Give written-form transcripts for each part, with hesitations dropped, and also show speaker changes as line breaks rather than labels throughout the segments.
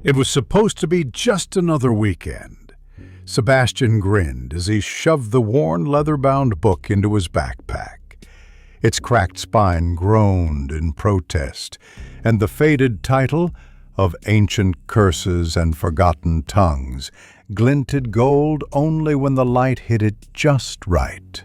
It was supposed to be just another weekend. Sebastian grinned as he shoved the worn leather-bound book into his backpack. Its cracked spine groaned in protest, and the faded title of Ancient Curses and Forgotten Tongues glinted gold only when the light hit it just right.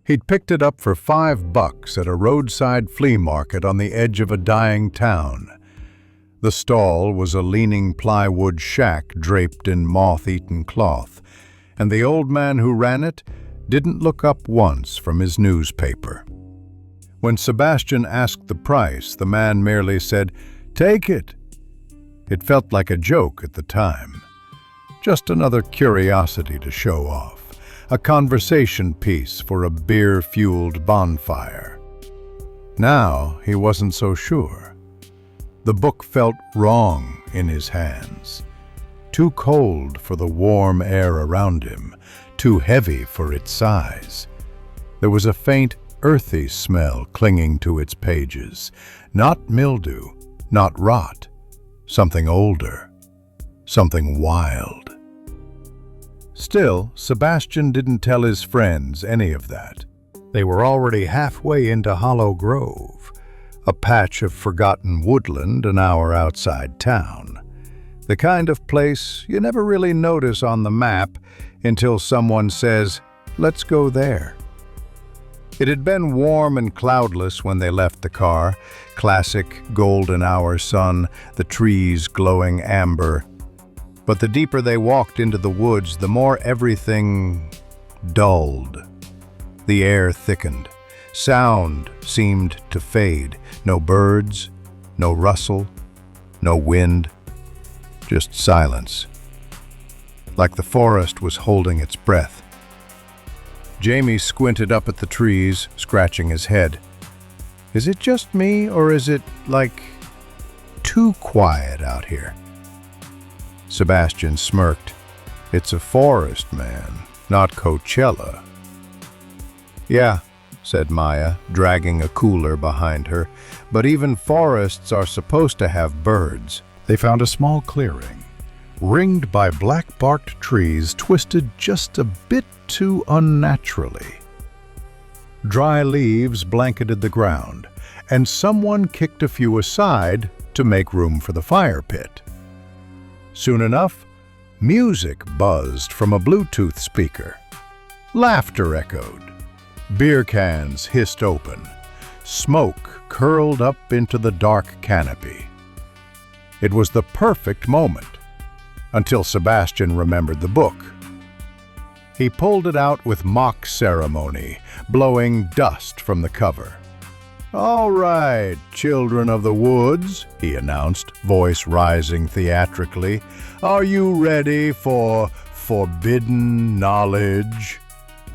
He'd picked it up for $5 at a roadside flea market on the edge of a dying town. The stall was a leaning plywood shack draped in moth-eaten cloth, and the old man who ran it didn't look up once from his newspaper. When Sebastian asked the price, the man merely said, "Take it." It felt like a joke at the time. Just another curiosity to show off, a conversation piece for a beer-fueled bonfire. Now he wasn't so sure. The book felt wrong in his hands. Too cold for the warm air around him, too heavy for its size. There was a faint, earthy smell clinging to its pages. Not mildew, not rot. Something older. Something wild. Still, Sebastian didn't tell his friends any of that. They were already halfway into Hollow Grove, a patch of forgotten woodland an hour outside town. The kind of place you never really notice on the map until someone says, "Let's go there." It had been warm and cloudless when they left the car, classic golden hour sun, the trees glowing amber. But the deeper they walked into the woods, the more everything dulled. The air thickened. Sound seemed to fade. No birds, no rustle, no wind, just silence. Like the forest was holding its breath. Jamie squinted up at the trees, scratching his head. Is it just me, or is it, like, too quiet out here? Sebastian smirked. It's a forest, man, not Coachella. Yeah, said Maya, dragging a cooler behind her, but even forests are supposed to have birds. They found a small clearing, ringed by black-barked trees twisted just a bit too unnaturally. Dry leaves blanketed the ground, and someone kicked a few aside to make room for the fire pit. Soon enough, music buzzed from a Bluetooth speaker. Laughter echoed. Beer cans hissed open. Smoke curled up into the dark canopy. It was the perfect moment, until Sebastian remembered the book. He pulled it out with mock ceremony, blowing dust from the cover. "All right, children of the woods," he announced, voice rising theatrically. "Are you ready for forbidden knowledge?"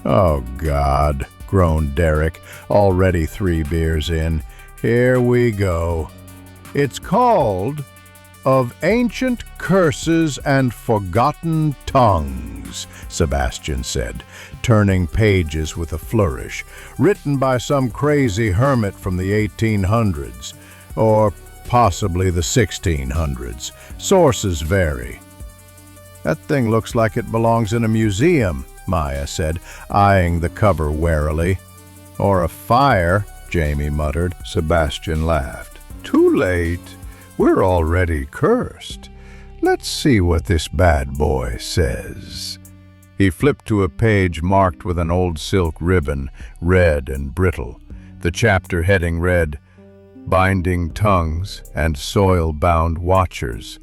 "Oh, God," groaned Derek, already 3 beers in. "Here we go. It's called Of Ancient Curses and Forgotten Tongues," Sebastian said, turning pages with a flourish. "Written by some crazy hermit from the 1800s, or possibly the 1600s. Sources vary." "That thing looks like it belongs in a museum," Maya said, eyeing the cover warily. "Or a fire," Jamie muttered. Sebastian laughed. "Too late. We're already cursed. Let's see what this bad boy says." He flipped to a page marked with an old silk ribbon, red and brittle. The chapter heading read, "Binding Tongues and Soil-Bound Watchers."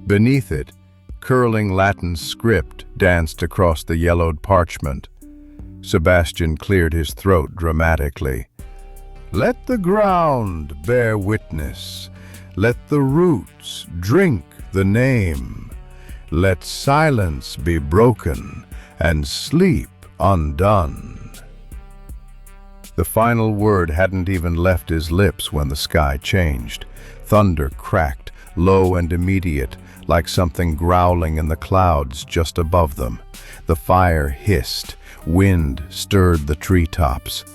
Beneath it, curling Latin script danced across the yellowed parchment. Sebastian cleared his throat dramatically. "Let the ground bear witness. Let the roots drink the name. Let silence be broken and sleep undone." The final word hadn't even left his lips when the sky changed. Thunder cracked, low and immediate, like something growling in the clouds just above them. The fire hissed, wind stirred the treetops.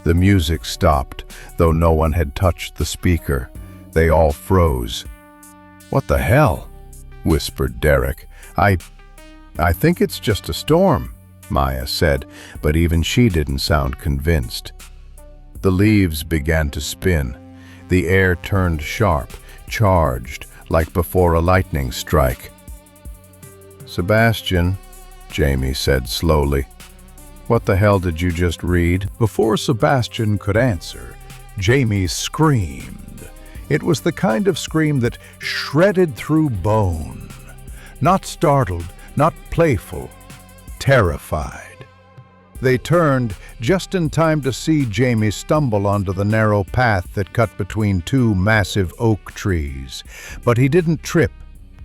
The music stopped, though no one had touched the speaker. They all froze. "What the hell?" whispered Derek. I think it's just a storm," Maya said, but even she didn't sound convinced. The leaves began to spin. The air turned sharp, charged, like before a lightning strike. "Sebastian," Jamie said slowly, "what the hell did you just read?" Before Sebastian could answer, Jamie screamed. It was the kind of scream that shredded through bone. Not startled, not playful, terrified. They turned just in time to see Jamie stumble onto the narrow path that cut between two massive oak trees. But he didn't trip.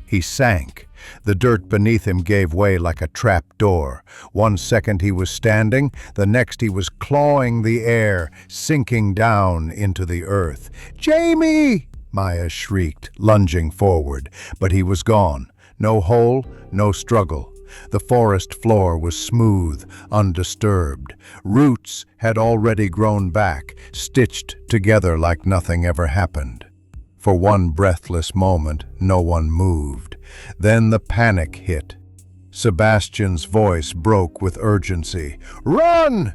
He sank. The dirt beneath him gave way like a trap door. 1 second he was standing, the next he was clawing the air, sinking down into the earth. "Jamie!" Maya shrieked, lunging forward. But he was gone. No hole, no struggle. The forest floor was smooth, undisturbed. Roots had already grown back, stitched together like nothing ever happened. For one breathless moment, no one moved. Then the panic hit. Sebastian's voice broke with urgency. "Run!"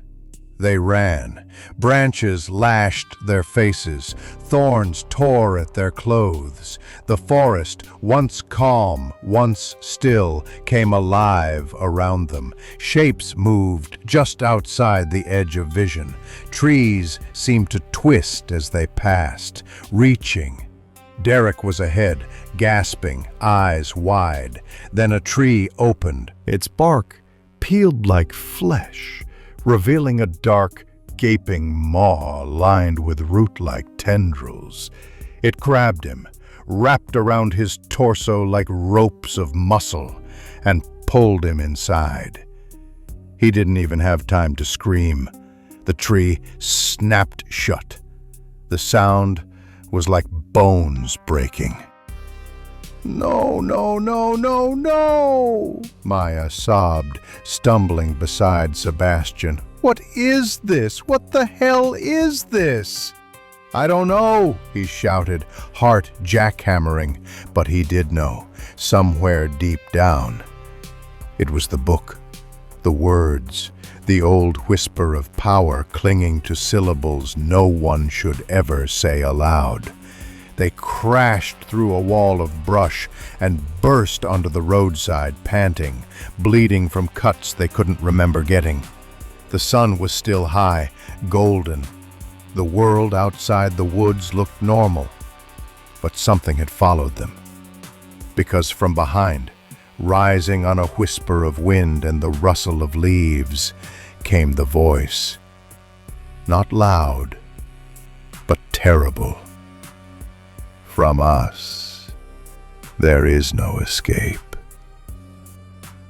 They ran. Branches lashed their faces. Thorns tore at their clothes. The forest, once calm, once still, came alive around them. Shapes moved just outside the edge of vision. Trees seemed to twist as they passed, reaching. Derek was ahead, gasping, eyes wide. Then a tree opened. Its bark peeled like flesh, revealing a dark, gaping maw lined with root-like tendrils. It grabbed him, wrapped around his torso like ropes of muscle, and pulled him inside. He didn't even have time to scream. The tree snapped shut. The sound was like bones breaking. "No, no, no, no, no!" Maya sobbed, stumbling beside Sebastian. "What is this? What the hell is this?" "I don't know," he shouted, heart jackhammering. But he did know, somewhere deep down. It was the book, the words, the old whisper of power clinging to syllables no one should ever say aloud. They crashed through a wall of brush and burst onto the roadside, panting, bleeding from cuts they couldn't remember getting. The sun was still high, golden. The world outside the woods looked normal, but something had followed them. Because from behind, rising on a whisper of wind and the rustle of leaves, came the voice. Not loud, but terrible. "From us, there is no escape."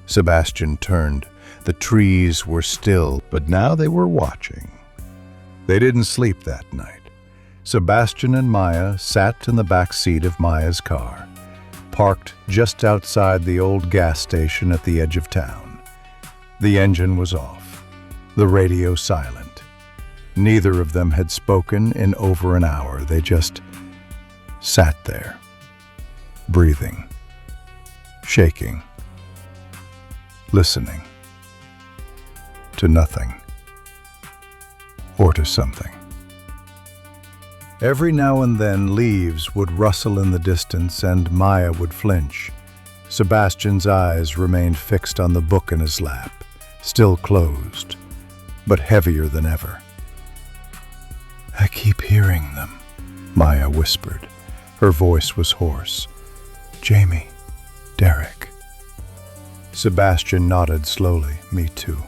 Sebastian turned. The trees were still, but now they were watching. They didn't sleep that night. Sebastian and Maya sat in the back seat of Maya's car, parked just outside the old gas station at the edge of town. The engine was off, the radio silent. Neither of them had spoken in over an hour. They just sat there, breathing, shaking, listening to nothing or to something. Every now and then leaves would rustle in the distance and Maya would flinch. Sebastian's eyes remained fixed on the book in his lap, still closed, but heavier than ever. "I keep hearing them," Maya whispered. Her voice was hoarse. "Jamie, Derek." Sebastian nodded slowly. "Me too."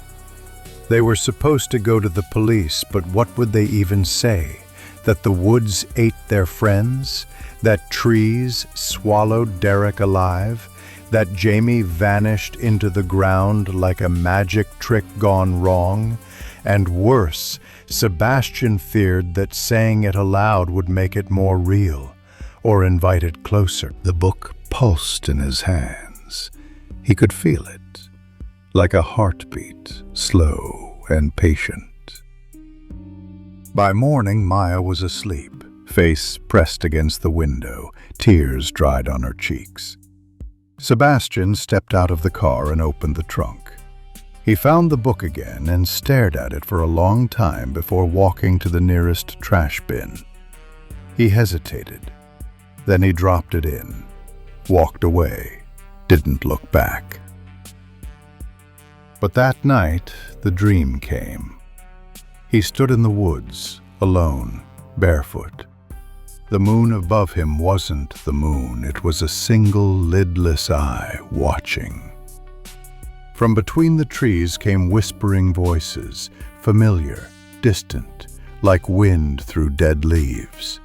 They were supposed to go to the police, but what would they even say? That the woods ate their friends? That trees swallowed Derek alive? That Jamie vanished into the ground like a magic trick gone wrong? And worse, Sebastian feared that saying it aloud would make it more real, or invite it closer. The book pulsed in his hands. He could feel it, like a heartbeat, slow and patient. By morning, Maya was asleep, face pressed against the window, tears dried on her cheeks. Sebastian stepped out of the car and opened the trunk. He found the book again and stared at it for a long time before walking to the nearest trash bin. He hesitated. Then he dropped it in, walked away, didn't look back. But that night, the dream came. He stood in the woods, alone, barefoot. The moon above him wasn't the moon, it was a single lidless eye watching. From between the trees came whispering voices, familiar, distant, like wind through dead leaves.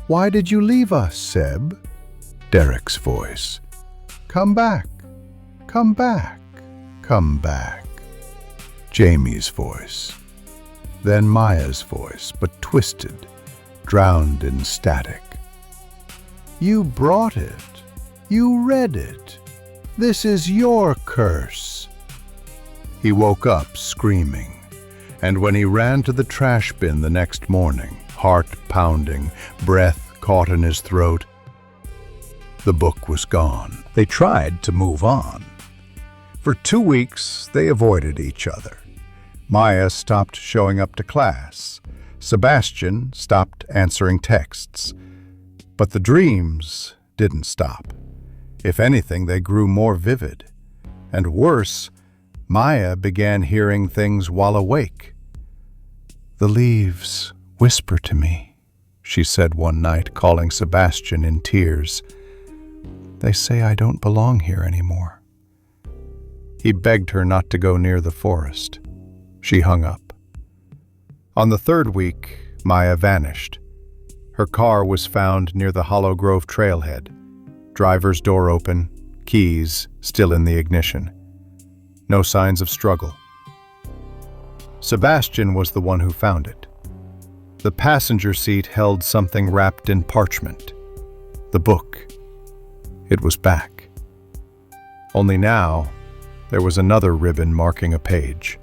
"Why did you leave us, Seb?" Derek's voice. "Come back, come back, come back." Jamie's voice. Then Maya's voice, but twisted, drowned in static. "You brought it. You read it. This is your curse." He woke up screaming, and when he ran to the trash bin the next morning, heart pounding, breath caught in his throat, the book was gone. They tried to move on. For 2 weeks, they avoided each other. Maya stopped showing up to class. Sebastian stopped answering texts. But the dreams didn't stop. If anything, they grew more vivid. And worse, Maya began hearing things while awake. "The leaves whisper to me," she said one night, calling Sebastian in tears. "They say I don't belong here anymore." He begged her not to go near the forest. She hung up. On the 3rd week, Maya vanished. Her car was found near the Hollow Grove trailhead. Driver's door open, keys still in the ignition. No signs of struggle. Sebastian was the one who found it. The passenger seat held something wrapped in parchment. The book. It was back. Only now, there was another ribbon marking a page,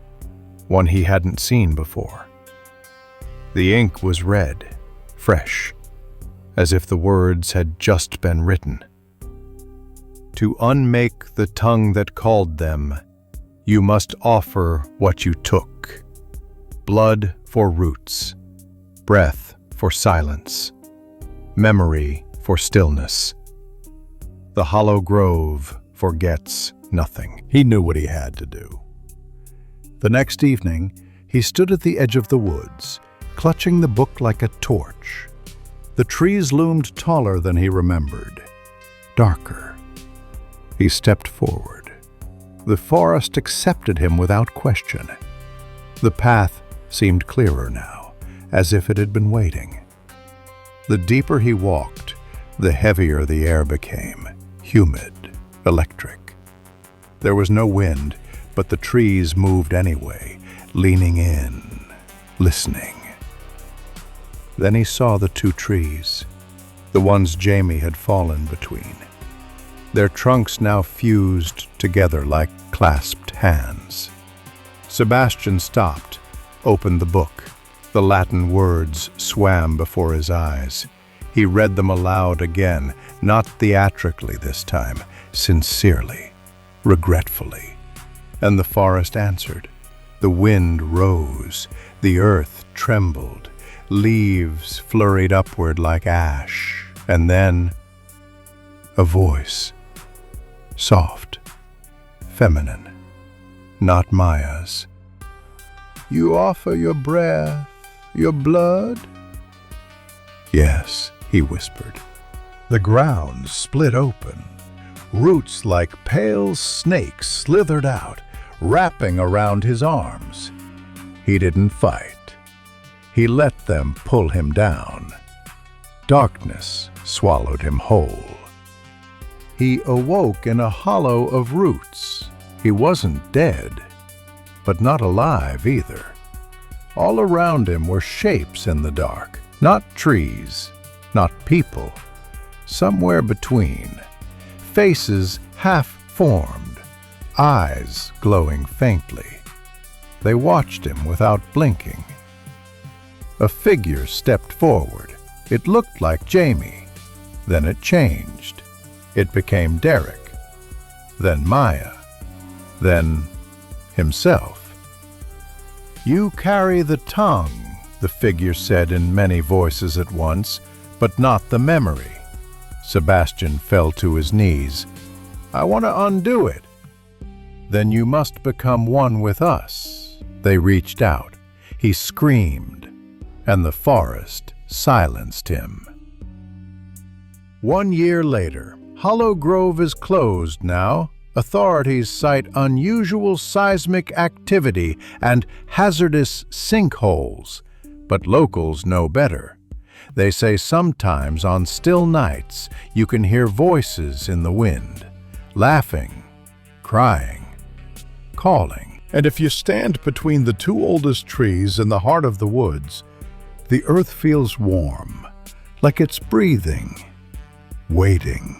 one he hadn't seen before. The ink was red, fresh, as if the words had just been written. "To unmake the tongue that called them, you must offer what you took. Blood for roots, breath for silence, memory for stillness. The Hollow Grove forgets nothing." He knew what he had to do. The next evening, he stood at the edge of the woods, clutching the book like a torch. The trees loomed taller than he remembered, darker. He stepped forward. The forest accepted him without question. The path seemed clearer now, as if it had been waiting. The deeper he walked, the heavier the air became, humid, electric. There was no wind, but the trees moved anyway, leaning in, listening. Then he saw the 2 trees, the ones Jamie had fallen between. Their trunks now fused together like clasped hands. Sebastian stopped, opened the book. The Latin words swam before his eyes. He read them aloud again, not theatrically this time, sincerely, regretfully. And the forest answered. The wind rose, the earth trembled, leaves flurried upward like ash, and then a voice, soft, feminine, not Maya's. "You offer your breath, your blood?" "Yes," he whispered. The ground split open. Roots like pale snakes slithered out, wrapping around his arms. He didn't fight. He let them pull him down. Darkness swallowed him whole. He awoke in a hollow of roots. He wasn't dead, but not alive either. All around him were shapes in the dark, not trees, not people, somewhere between. Faces half-formed, eyes glowing faintly. They watched him without blinking. A figure stepped forward, It looked like Jamie. Then it changed. It became Derek. Then Maya. Then himself. "You carry the tongue," the figure said in many voices at once, "but not the memory." Sebastian fell to his knees. "I want to undo it." "Then you must become one with us." They reached out. He screamed, and the forest silenced him. 1 year later, Hollow Grove is closed now. Authorities cite unusual seismic activity and hazardous sinkholes, but locals know better. They say sometimes on still nights you can hear voices in the wind, laughing, crying, calling. And if you stand between the two oldest trees in the heart of the woods, the earth feels warm, like it's breathing, waiting.